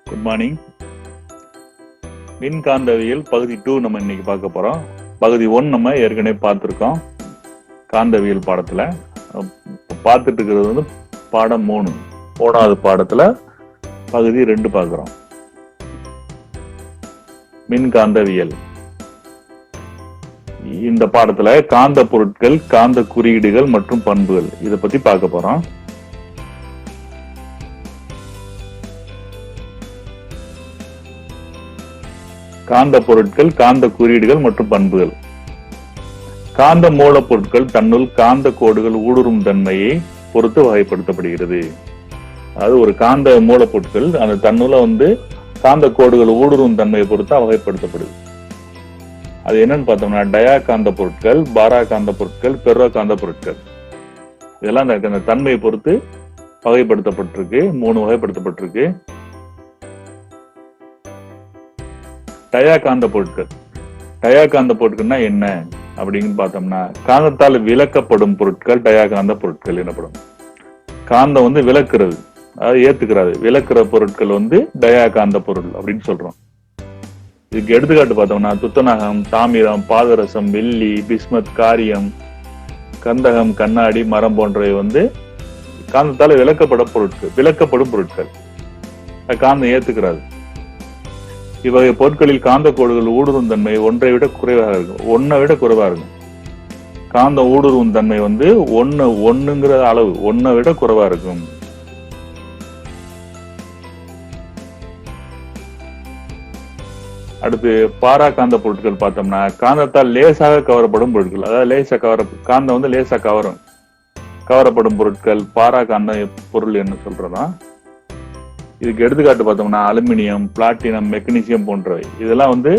Good morning. மின்காந்தவியல் பகுதி 2 நம்ம இன்னைக்கு பார்க்க போறோம். பகுதி 1 நம்ம ஏற்கனவே பார்த்துருக்கோம். காந்தவியல் பாடத்துல பார்த்துட்டு இருக்கிறது வந்து பாடம் 3. 3வது பாடத்துல பகுதி 2 பார்க்கிறோம். மின்காந்தவியல். இந்த பாடத்துல காந்த பொருட்கள், காந்த குறியீடுகள் மற்றும் பண்புகள் இதை பத்தி பார்க்க போறோம். காந்த பொருட்கள், காந்த குறியீடுகள் மற்றும் பண்புகள். காந்த மூலப்பொருட்கள் தன்னுள் காந்த கோடுகள் ஊடுருவும் தன்மையை பொறுத்து வகைப்படுத்தப்படுகிறது. அதாவது ஒரு காந்த மூலப்பொருட்கள் அந்த தன்னுள்ள வந்து காந்த கோடுகள் ஊடுருவும் தன்மையை பொறுத்து வகைப்படுத்தப்படுது. அது என்னன்னு பார்த்தோம்னா டயா காந்த பொருட்கள், பாரா காந்த பொருட்கள், பெர்ரோ காந்த பொருட்கள், இதெல்லாம் அந்த தன்மையை பொறுத்து வகைப்படுத்தப்பட்டிருக்கு. 3 வகைப்படுத்தப்பட்டிருக்கு. டயா காந்த பொருட்கள். டயா காந்த பொருட்கள்னா என்ன அப்படின்னு பார்த்தோம்னா காந்தத்தால் விலக்கப்படும் பொருட்கள் டயா காந்த பொருட்கள் எனப்படும். காந்தம் வந்து விலக்குறது, அதாவது ஏத்துக்கிறது, விலக்குற பொருட்கள் வந்து டயா காந்த பொருள் அப்படின்னு சொல்றோம். இதுக்கு எடுத்துக்காட்டு பார்த்தோம்னா துத்தநாகம், தாமிரம், பாதரசம், வெள்ளி, பிஸ்மத், காரியம், கந்தகம், கண்ணாடி, மரம் போன்றவை வந்து காந்தத்தால் விலக்கப்படும் பொருட்கள். காந்தம் ஏத்துக்கிறது. இவ்வகை பொருட்களில் காந்த கோடுகள் ஊடுருவும் தன்மை ஒன்றை விட குறைவாக இருக்கும். காந்த ஊடுருவும் தன்மை வந்து ஒண்ணுங்கிற அளவு 1 விட குறைவா இருக்கும். அடுத்து பாரா காந்த பொருட்கள் பார்த்தோம்னா காந்தத்தால் லேசாக கவரப்படும் பொருட்கள். அதாவது காந்தம் வந்து லேசா கவரப்படும் பொருட்கள் பாரா காந்த பொருள் என்ன சொல்றதா. இதுக்கு எடுத்துக்காட்டு பார்த்தோம்னா அலுமினியம், பிளாட்டினம், மெக்னீசியம் போன்றவை. இதெல்லாம் வந்து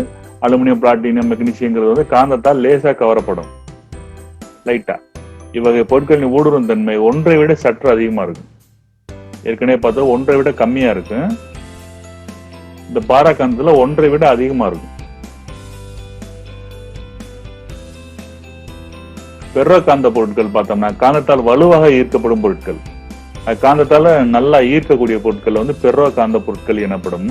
அலுமினியம், பிளாட்டினம், மெக்னீசியம்ங்கிறது வந்து காந்தத்தால் லேசா கவரப்படும், லைட்டா. இவ்வகை பொருட்களின் ஊடுருவும் தன்மை ஒன்றை விட சற்று அதிகமா இருக்கும். ஏற்கனவே பார்த்தோம் 1 விட கம்மியா இருக்கு. இந்த பாரா காந்தத்துல 1 விட அதிகமா இருக்கும். பெர்ரோ காந்த பொருட்கள் பார்த்தோம்னா காந்தத்தால் வலுவாக ஈர்க்கப்படும் பொருட்கள். காந்தத்தால நல்லா ஈர்க்கக்கூடிய பொருட்கள் வந்து பெர்ரோ காந்த பொருட்கள் எனப்படும்.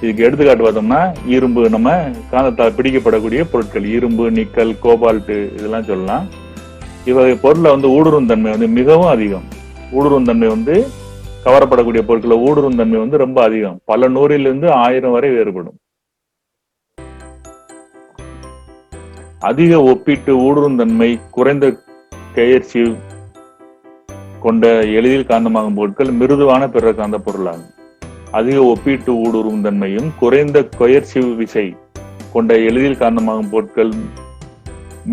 இதுக்கு எடுத்துக்காட்டு பார்த்தோம்னா இரும்பு, நம்ம காந்தத்தால் பிடிக்கப்படக்கூடிய பொருட்கள் இரும்பு, நிக்கல், கோபால்ட் இதெல்லாம் சொல்லலாம். இவ்வகை பொருளை வந்து ஊடுருவும் தன்மை வந்து மிகவும் அதிகம். ஊடுருவும் தன்மை வந்து கவரப்படக்கூடிய பொருட்களை ஊடுருவும் தன்மை வந்து ரொம்ப அதிகம். பல 100லிருந்து 1000 வரை வேறுபடும். அதிக ஒப்பீட்டு ஊடுருவும் தன்மை, குறைந்த பெயர்ச்சி கொண்ட எளிதில் காந்தமாகும் பொருட்கள் மிருதுவான பெர்ரோ காந்த பொருளாகும். அதிக ஒப்பீட்டு ஊடுருவும் தன்மையும் குறைந்த கொயர்ச்சி விசை கொண்ட எளிதில் காந்தமாகும் பொருட்கள்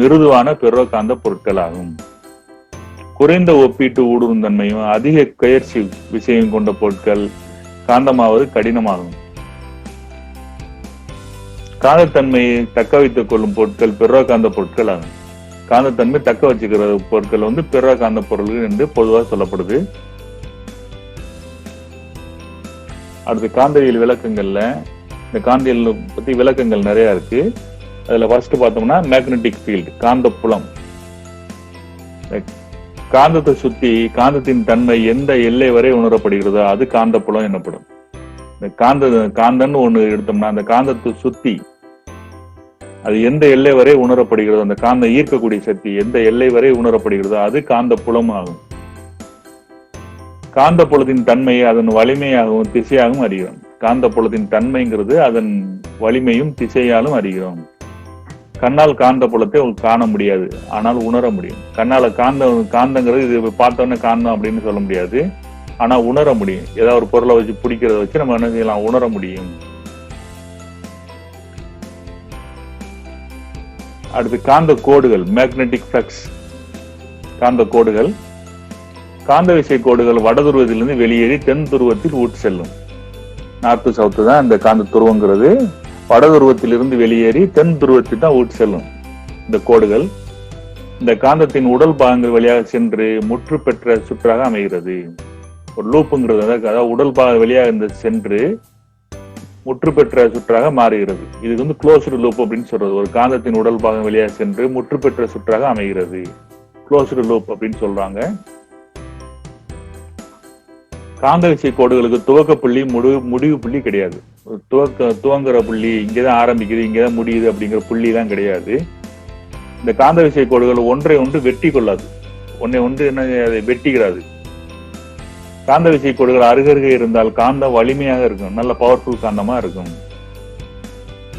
மிருதுவான பெர்ரோ காந்த பொருட்கள் ஆகும். குறைந்த ஒப்பீட்டு ஊடுருவும் தன்மையும் அதிக கொயர்ச்சி விசையும் கொண்ட பொருட்கள் காந்தமாவது கடினமாகும். காந்தத்தன்மையை தக்க வைத்துக் கொள்ளும் பொருட்கள் பெர்ரோ காந்த பொருட்கள் ஆகும். காந்தத்தன்மை தக்க வச்சுக்கிற பொருட்கள் வந்து பெர்ரோ காந்த பொருள்கள் என்று பொதுவாக சொல்லப்படுது. அடுத்து காந்தவியல் விளக்கங்கள்ல இந்த காந்தவியல் பத்தி விளக்கங்கள் நிறைய இருக்கு. அதுல ஃபர்ஸ்ட் பார்த்தோம்னா மேக்னெட்டிக் ஃபீல்டு, காந்த புலம். காந்தத்தை சுத்தி காந்தத்தின் தன்மை எந்த எல்லை வரை உணரப்படுகிறதோ அது காந்த புலம் எனப்படும். இந்த காந்தன்னு ஒண்ணு எடுத்தோம்னா அந்த காந்தத்தை சுத்தி அது எந்த எல்லை வரை உணரப்படுகிறதோ, அந்த காந்த ஈர்க்கக்கூடிய சக்தி எந்த எல்லை வரை உணரப்படுகிறதோ அது காந்த புலம் ஆகும். காந்த புலத்தின் தன்மையை அதன் வலிமையாகவும் திசையாகவும் அறிகிறோம். காந்த புலத்தின் தன்மைங்கிறது அதன் வலிமையும் திசையாலும் அறிகிறோம். கண்ணால் காந்த புலத்தை காண முடியாது, ஆனால் உணர முடியும். கண்ணால காந்தங்கிறது இது பார்த்தோன்னே காந்தம் அப்படின்னு சொல்ல முடியாது, ஆனா உணர முடியும். ஏதாவது ஒரு பொருளை வச்சு பிடிக்கிறத வச்சு நம்ம என்ன செய்யலாம், உணர முடியும். அடுத்து காந்த கோடுகள், மேக்னெட்டிக் ஃப்ளக்ஸ். காந்த கோடுகள், காந்த விசை கோடுகள் வட துருவத்திலிருந்து வெளியேறி தென் துருவத்தில் ஊட்டு செல்லும். நார்த்து சவுத்து தான் இந்த காந்த துருவங்கிறது. வட துருவத்திலிருந்து வெளியேறி தென் துருவத்தில் தான் ஊட்டு செல்லும் இந்த கோடுகள். இந்த காந்தத்தின் உடல் பாகங்கள் வழியாக சென்று முற்று பெற்ற சுற்றாக அமைகிறது. ஒரு லூப்புங்கிறது அதாவது உடல் பாக வழியாக சென்று முற்று பெற்ற சுற்றாக மாறுகிறது. இதுக்கு வந்து க்ளோஸ்டு லூப் அப்படின்னு சொல்றது. ஒரு காந்தத்தின் உடல் பாகம் வழியாக சென்று முற்று பெற்ற சுற்றாக அமைகிறது, க்ளோஸ்டு லூப் அப்படின்னு சொல்றாங்க. காந்த விசை கோடுகளுக்கு துவக்க புள்ளி முடிவு புள்ளி கிடையாது. துவங்குற புள்ளி இங்கதான் ஆரம்பிக்குது, இங்கதான் முடியுது அப்படிங்கிற புள்ளி தான் கிடையாது. இந்த காந்த விசை கோடுகள் ஒன்றை ஒன்று வெட்டி கொள்ளாது, ஒன்று என்ன வெட்டிக்கிறாது. காந்த விசை கோடுகள் அருகருகே இருந்தால் காந்தம் வலிமையாக இருக்கும், நல்ல பவர்ஃபுல் காந்தமா இருக்கும்.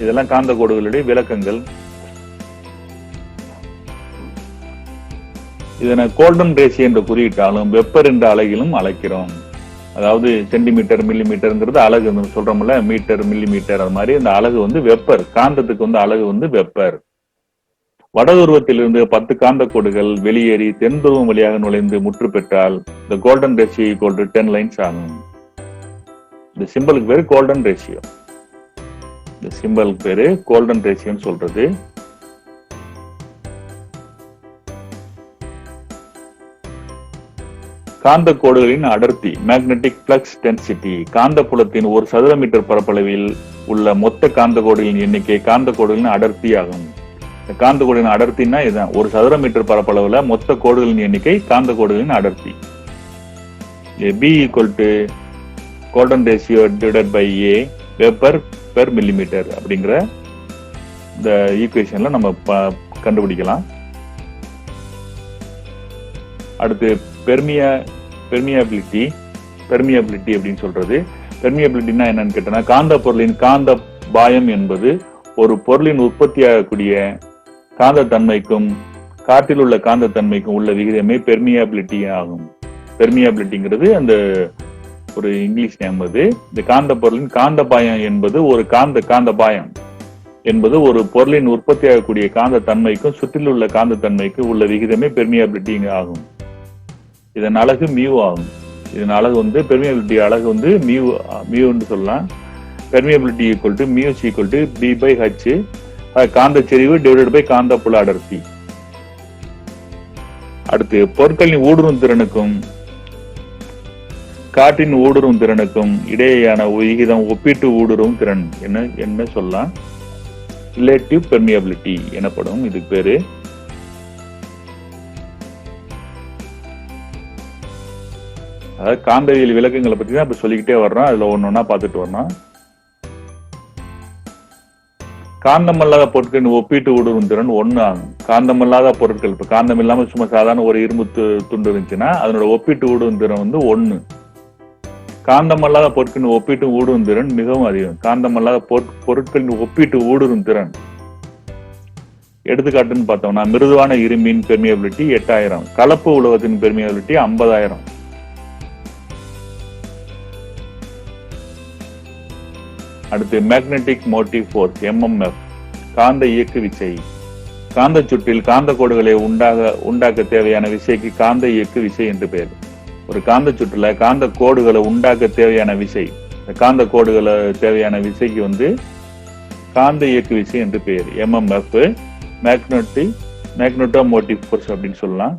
இதெல்லாம் காந்த கோடுகளுடைய விளக்கங்கள். இதனை கோல்டன் ரேஷியோ என்று குறியிட்டாலும் வெப்பர் என்ற அலகிலும் அழைக்கிறோம். அதாவது சென்டிமீட்டர் மில்லிமீட்டர்ங்கிறது அலகு சொல்றோம்ல, மீட்டர் மில்லிமீட்டர், அது மாதிரி இந்த அலகு வந்து வெப்பர். காந்தத்துக்கு வந்து அலகு வந்து வெப்பர். வடதுருவத்திலிருந்து 10 காந்த கோடுகள் வெளியேறி தென் துருவம் வழியாக நுழைந்து முற்று பெற்றால் இந்த golden ratio equal to 10 lines ஆகும். இந்த சிம்பலுக்கு பேரு கோல்டன் ரேஷியோ. இந்த சிம்பலுக்கு பேரு கோல்டன் ரேஷியோன்னு சொல்றது. காந்த கோடுகளின் அடர்த்தி, மேக்னெட்டிக் பிளக்ஸ் டென்சிட்டி. காந்த புலத்தின் ஒரு சதுர மீட்டர் பரப்பளவில் உள்ள மொத்த காந்த கோடுகளின் எண்ணிக்கை காந்த கோடுகளின் அடர்த்தி ஆகும். காந்த கோடுகளின் அடர்த்தினா இதுதான், ஒரு சதுர மீட்டர் பரப்பளவுல மொத்த கோடுகளின் எண்ணிக்கை காந்த கோடுகளின் அடர்த்தி. B equal to golden ratio divided by A weber per millimetre அப்படிங்கிற இந்த ஈக்குவேஷன்ல நம்ம கண்டுபிடிக்கலாம். அடுத்து பெர்மியபிலிட்டி அப்படின்னு சொல்றது. பெர்மியபிலிட்டினா என்னன்னு கேட்டோம்னா, காந்த பொருளின் காந்த பாயம் என்பது ஒரு பொருளின் உற்பத்தியாகக்கூடிய காந்த தன்மைக்கும் காற்றில் உள்ள காந்த தன்மைக்கும் உள்ள விகிதமே பெர்மியபிலிட்டி ஆகும். பெர்மியபிலிட்டிங்கிறது அந்த ஒரு இங்கிலீஷ் நேம். அது இந்த காந்த பொருளின் காந்த பாயம் என்பது ஒரு காந்த பாயம் என்பது ஒரு பொருளின் உற்பத்தியாகக்கூடிய காந்த தன்மைக்கும் சுற்றிலுள்ள காந்த தன்மைக்கும் உள்ள விகிதமே பெர்மியபிலிட்டி ஆகும். இதன் அலகு மியூ ஆகும். இதன் அலகு வந்து பெர்மியபிலிட்டி அலகு வந்து மியூன்னு சொல்லலாம். Permeability equal to mu equal to B by H, காந்த செறிவு டிவைடட் பை காந்த புல அடர்த்தி. அடுத்து பொருட்களின் ஊடுருவும் திறனுக்கும் காற்றின் ஊடுருவும் திறனுக்கும் இடையேயான விகிதம் ஒப்பீட்டு ஊடுருவும் திறன் என்ன சொல்லலாம், ரிலேட்டிவ் பெர்மியபிலிட்டி எனப்படும். இதுக்கு பேரு. அதாவது காந்தவியல் விளக்கங்களை பத்தி தான் இப்ப சொல்லிக்கிட்டே வர்றோம். அதுல ஒன்னொன்னா பார்த்துட்டு வர்றோம். காந்தமல்லாத பொருட்களின் ஒப்பீட்டு ஊடுருவும் திறன் 1 ஆகும். காந்தமல்லாத பொருட்கள், இப்ப காந்தம் இல்லாம சும்மா சாதாரண ஒரு இரும்பு துண்டு இருந்துச்சுன்னா அதனோட ஒப்பீட்டு ஊடுருவும் திறன் வந்து 1. காந்தமல்லாத பொருட்களின் ஒப்பீட்டு ஊடுருவும் திறன் மிகவும் அதிகம். காந்தமல்லாத பொருட்களின் ஒப்பீட்டு ஊடுருவும் திறன் எடுத்துக்காட்டுன்னு பார்த்தோம்னா, மிருதுவான இரும்பின் பெர்மியபிலிட்டி 8000, கலப்பு உலோகத்தின் பெர்மியபிலிட்டி 50000. அடுத்து மேக்னெட்டிக் மோட்டிவ் ஃபோர்ஸ் MMF, காந்த இயக்கு விசை. காந்த சுற்றில் காந்த கோடுகளை உண்டாக்க தேவையான விசைக்கு காந்த இயக்கு விசை என்று பெயர். ஒரு காந்த சுற்றுல காந்த கோடுகளை உண்டாக்க தேவையான விசை, காந்த கோடுகளை தேவையான விசைக்கு வந்து காந்த இயக்கு விசை என்று பெயர். MMF மேக்னெட்டோ மோட்டிவ் ஃபோர்ஸ் அப்படின்னு சொல்லலாம்.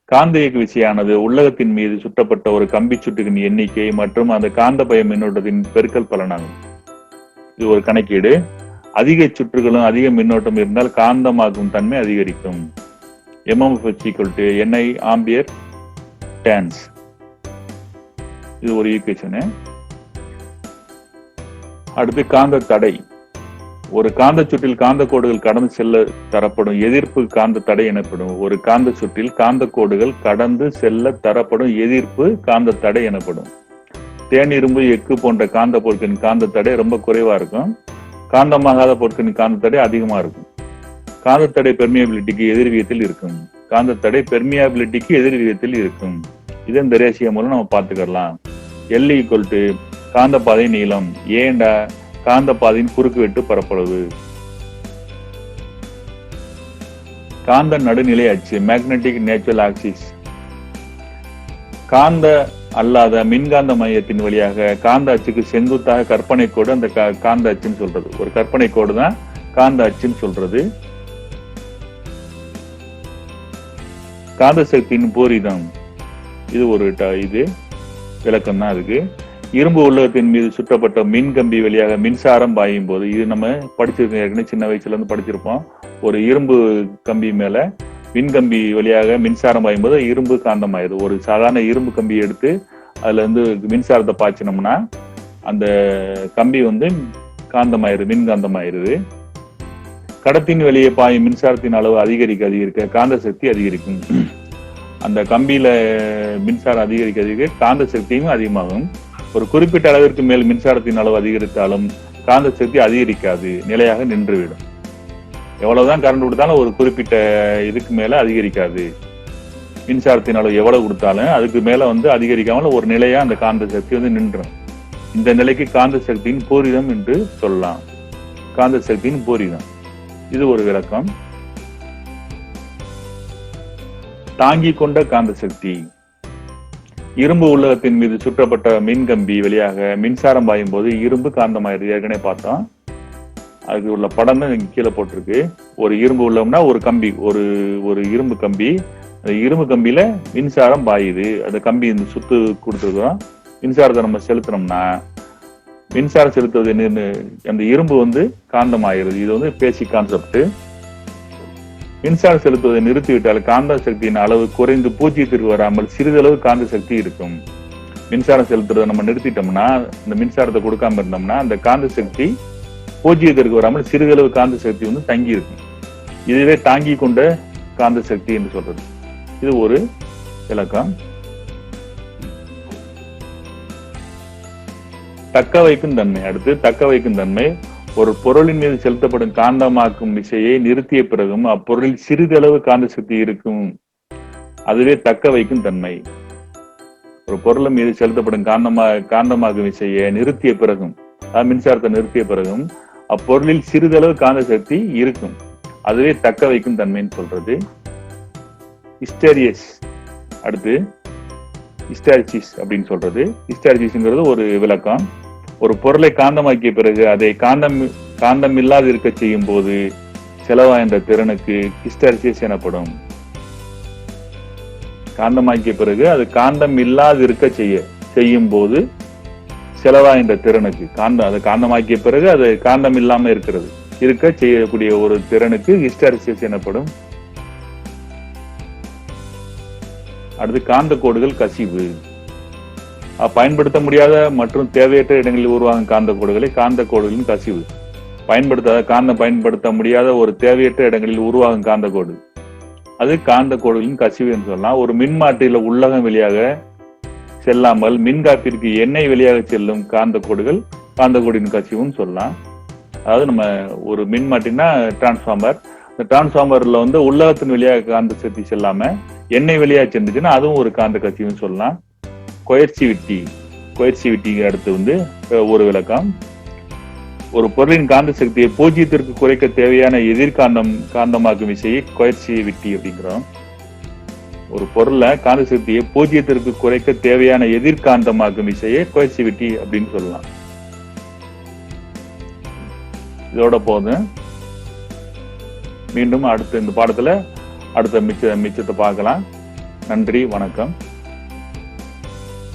காந்த இயக்கு விசையானது உள்ளகத்தின் மீது சுற்றப்பட்ட ஒரு கம்பி சுற்றின் எண்ணிக்கை மற்றும் அந்த காந்த பய மின்னோட்டத்தின் பெருக்கல் பலனாகும். இது ஒரு கணக்கீடு. அதிக சுற்றுகளும் அதிக மின்னோட்டம் இருந்தால் காந்தமாக்கும் தன்மை அதிகரிக்கும். MMF equal to NI ampere turns. இது ஒரு ஈக்குவேஷன். அடுத்து காந்த தடை. ஒரு காந்த சுற்றில் காந்த கோடுகள் கடந்து செல்ல தரப்படும் எதிர்ப்பு காந்த தடை எனப்படும். ஒரு காந்த சுற்றில் காந்த கோடுகள் கடந்து செல்ல தரப்படும் எதிர்ப்பு காந்த தடை எனப்படும். தேனிரும்பு, எஃகு போன்ற காந்த பொருட்களின் காந்த தடை ரொம்ப குறைவா இருக்கும். காந்தமாகாத பொருட்களின் காந்த தடை அதிகமா இருக்கும். காந்த தடை பெர்மியபிலிட்டிக்கு எதிர்விகிதத்தில் இருக்கும். காந்த தடை பெர்மியபிலிட்டிக்கு எதிர்விகிதத்தில் இருக்கும். இது இந்த ரேஷியோ மூலம் நம்ம பார்த்துக்கலாம். L ஈக்குவல் டு காந்த பாதை நீளம், ஏண்டா காந்த பாதையின் குறுக்கு வெட்டு பரப்பளவு. காந்த நடுநிலை அச்சு, மேக்னெட்டிக் நேச்சுரல் ஆக்சிஸ். காந்த அல்லாத மின்காந்த மையத்தின் வழியாக காந்த அச்சுக்கு செங்குத்தாக கற்பனை கோடு அந்த காந்த அச்சுன்னு சொல்றது. ஒரு கற்பனை கோடு தான் காந்த அச்சுன்னு சொல்றது. காந்த சக்தியின் பூரிதம், இது ஒரு இது விளக்கம் தான் இருக்கு. இரும்பு உலகத்தின் மீது சுற்றப்பட்ட மின் கம்பி வழியாக மின்சாரம் பாயும் போது, இது நம்ம படிச்சிருக்கோம் ஏற்கனவே, சின்ன வயசுல இருந்து படிச்சிருப்போம். ஒரு இரும்பு கம்பி மேல மின் கம்பி வழியாக மின்சாரம் பாயும் போது இரும்பு காந்தமாயிருது. ஒரு சாதாரண இரும்பு கம்பி எடுத்து அதுல இருந்து மின்சாரத்தை பாய்ச்சினோம்னா அந்த கம்பி வந்து காந்தமாயிருது, மின்காந்தமாயிருது. கடத்தின் வெளியே பாயும் மின்சாரத்தின் அளவு அதிகரிக்க காந்த சக்தி அதிகரிக்கும். அந்த கம்பியில மின்சாரம் அதிகரிக்க காந்த சக்தியும் அதிகமாகும். ஒரு குறிப்பிட்ட அளவிற்கு மேல் மின்சாரத்தின் அளவு அதிகரித்தாலும் காந்த சக்தி அதிகரிக்காது, நிலையாக நின்றுவிடும். எவ்வளவுதான் கரண்ட் கொடுத்தாலும் ஒரு குறிப்பிட்ட இதுக்கு மேல அதிகரிக்காது. மின்சாரத்தின் அளவு எவ்வளவு கொடுத்தாலும் அதுக்கு மேல வந்து அதிகரிக்காமல் ஒரு நிலையா அந்த காந்த சக்தி வந்து நின்றும். இந்த நிலைக்கு காந்த சக்தியின் பூரிதம் என்று சொல்லலாம். காந்த சக்தியின் பூரிதம், இது ஒரு விளக்கம். தாங்கி கொண்ட காந்த சக்தி. இரும்பு உள்ளகத்தின் மீது சுற்றப்பட்ட மின்கம்பி வழியாக மின்சாரம் பாயும் போது இரும்பு காந்தமாயிருது. ஏற்கனவே பார்த்தோம். அதுக்கு உள்ள படம் தான் கீழே போட்டிருக்கு. ஒரு இரும்பு உள்ளம்னா ஒரு கம்பி, ஒரு இரும்பு கம்பி. அந்த இரும்பு கம்பியில மின்சாரம் பாயுது. அந்த கம்பி இந்த சுத்து கொடுத்துருக்கோம். மின்சாரத்தை நம்ம செலுத்தினோம்னா மின்சாரம் செலுத்துவது அந்த இரும்பு வந்து காந்தமாயிருது. இது வந்து பேசிக் கான்செப்ட். மின்சாரம் செலுத்துவதை நிறுத்திவிட்டால் காந்த சக்தியின் அளவு குறைந்து பூஜ்ஜியத்திற்கு வராமல் சிறிதளவு காந்த சக்தி இருக்கும். மின்சாரம் செலுத்துறதை நம்ம நிறுத்திட்டோம்னா, இந்த மின்சாரத்தை கொடுக்காம இருந்தோம்னா அந்த காந்த சக்தி பூஜ்ஜியத்திற்கு வராமல் சிறிதளவு காந்த சக்தி வந்து தங்கி இருக்கும். இதுவே தாங்கி கொண்ட காந்த சக்தி என்று சொல்றது. இது ஒரு விளக்கம். தக்க வைக்கும் தன்மை. அடுத்து தக்க வைக்கும் தன்மை. ஒரு பொருளின் மீது செலுத்தப்படும் காந்தமாக்கும் விசையை நிறுத்திய பிறகும் அப்பொருளில் சிறிதளவு காந்த சக்தி இருக்கும். அதுவே தக்க வைக்கும் தன்மை. ஒரு பொருள் மீது செலுத்தப்படும் காந்தமாக்கும் விசையை நிறுத்திய பிறகும், மின்சாரத்தை நிறுத்திய பிறகும் அப்பொருளில் சிறிதளவு காந்த சக்தி இருக்கும். அதுவே தக்க வைக்கும் தன்மைன்னு சொல்றது. ஹிஸ்டேரியஸ். அடுத்து ஹிஸ்டாரிசிஸ் அப்படின்னு சொல்றது. ஹிஸ்டாரிசிஸ்ங்கிறது ஒரு விளக்கம். ஒரு பொருளை காந்தமாக்கிய பிறகு அதை காந்தம் இல்லாது இருக்க செய்யும் போது செலவாகின்ற திறனுக்கு ஹிஸ்டாரிசிஸ் எனப்படும். காந்தமாக்கிய பிறகு அது காந்தம் இல்லாது இருக்க செய்யும் போது செலவாகின்ற திறனுக்கு அதை காந்தமாக்கிய பிறகு அது காந்தம் இல்லாம இருக்க செய்யக்கூடிய ஒரு திறனுக்கு ஹிஸ்டாரிசிஸ் எனப்படும். அடுத்து காந்த கோடுகள் கசிவு. பயன்படுத்த முடியாத மற்றும் தேவையற்ற இடங்களில் உருவாகும் காந்த கோடுகளை காந்த கோடுகளின் கசிவு. பயன்படுத்த முடியாத ஒரு தேவையற்ற இடங்களில் உருவாகும் காந்த கோடு, அது காந்த கோடுகளின் கசிவு என்று சொல்லலாம். ஒரு மின்மாற்றியில உள்ளகம் வழியாக செல்லாமல் மின்காப்பிற்கு எண்ணெய் வழியாக செல்லும் காந்த கோடுகள் காந்த கோடின் கசிவுன்னு சொல்லலாம். அதாவது நம்ம ஒரு மின்மாற்றினா டிரான்ஸ்ஃபார்மர், இந்த டிரான்ஸ்ஃபார்மர்ல வந்து உள்ளகத்தின் வழியாக காந்த சக்தி செல்லாம எண்ணெய் வழியாக சென்றுச்சுன்னா அதுவும் ஒரு காந்த கசிவுன்னு சொல்லலாம். கொயர்சிவிட்டி அடுத்து வந்து ஒரு விளக்கம். ஒரு பொருளின் காந்த சக்தியை பூஜ்ஜியத்திற்கு குறைக்க தேவையான காந்தமாக்கும் விசையை கொயர்சிவிட்டி அப்படிங்கிறோம். ஒரு பொருளை காந்த சக்தியை பூஜ்ஜியத்திற்கு குறைக்க தேவையான எதிர்காந்தமாக்கும் விசையை கொயர்சிவிட்டி அப்படின்னு சொல்லலாம். இதோட போதும். மீண்டும் அடுத்த இந்த பாடத்துல அடுத்த மிச்சத்தை பார்க்கலாம். நன்றி, வணக்கம்.